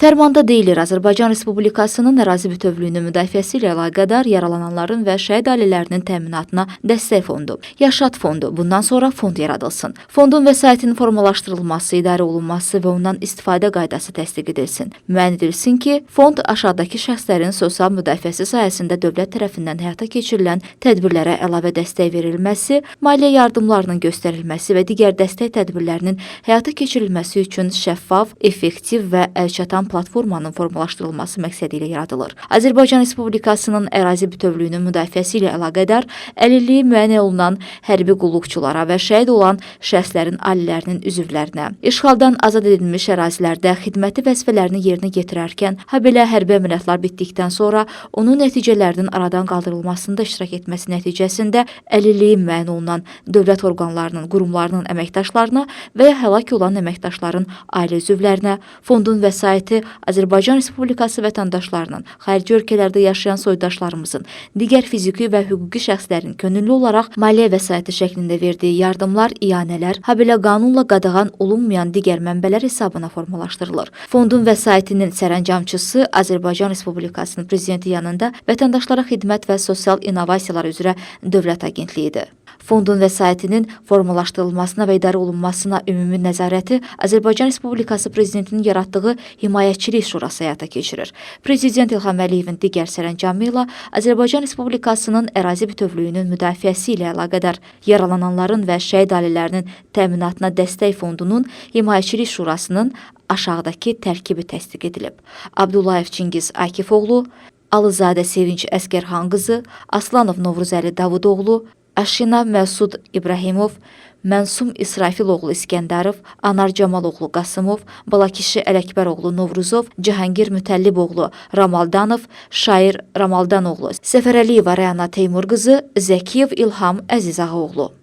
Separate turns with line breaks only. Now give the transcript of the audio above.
Fərmanda deyilir, Azərbaycan Respublikasının ərazi bütövlüyünün müdafiəsi ilə əlaqədar yaralananların və şəhid ailələrinin təminatına dəstək fondu, Yaşad fondu, bundan sonra fond yaradılsın. Fondun vəsaitinin formalaşdırılması, idarə olunması və ondan istifadə qaydası təsdiq edilsin. Müəyyən edilsin ki, fond aşağıdakı şəxslərin sosial müdafiəsi sahəsində dövlət tərəfindən həyata keçirilən tədbirlərə əlavə dəstək verilməsi, maliyyə yardımlarının göstərilməsi və digər dəstək tədbirlərinin həyata keçirilməsi üçün şəffaf, effektiv və əlçatan platformanın formalaşdırılması məqsədi ilə yaradılır. Azərbaycan Respublikasının ərazi bütövlüyünün müdafiəsi ilə əlaqədar əlilliyi müəyyən olunan hərbi qulluqçulara və şəhid olan şəxslərin ailələrinin üzvlərinə, işğaldan azad edilmiş ərazilərdə xidməti vəzifələrini yerinə yetirərkən, habelə hərbi əməliyyatlar bitdikdən sonra onun nəticələrinin aradan qaldırılmasında iştirak etməsi nəticəsində əlilliyi müəyyən olunan dövlət orqanlarının, qurumlarının əməkdaşlarına və ya həlak olan əməkdaşların ailə üzvlərinə, fondun vəsaiti Azərbaycan Respublikası vətəndaşlarının, xarici ölkələrdə yaşayan soydaşlarımızın, digər fiziki və hüquqi şəxslərin könüllü olaraq maliyyə vəsaiti şəklində verdiyi yardımlar, iyanələr, habelə qanunla qadağan olunmayan digər mənbələr hesabına formalaşdırılır. Fondun vəsaitinin sərəncamçısı Azərbaycan Respublikasının Prezidenti yanında Vətəndaşlara Xidmət və Sosial İnnovasiyalar üzrə Dövlət Agentliyidir. Fondun vəsaitinin formalaşdırılmasına və idarə olunmasına ümumi nəzarəti Azərbaycan Respublikası Prezidentinin yaratdığı Himayəçilik Şurası həyata keçirir. Prezident İlham Əliyevin digər sərəncamı ilə Azərbaycan Respublikasının ərazi bütövlüyünün müdafiəsi ilə əlaqədar yaralananların və şəhid ailələrinin təminatına dəstək fondunun Himayəçilik Şurasının aşağıdakı tərkibi təsdiq edilib. Abdullayev Çingiz Akifoğlu, Alızadə Sevinç Əskərxan qızı, Aslanov Novruzəli Davudoğlu, Aşina Məsud İbrahimov, Mənsum İsrafiloğlu İskəndərov, Anar Camaloğlu Qasımov, Balakişi Ələkbəroğlu Novruzov, Cahangir Mütəlliboğlu Ramaldanov, Şair Ramaldanoğlu, Səfərəliyeva Rəna Teymur qızı, Zəkiyev İlham Əzizağaoğlu.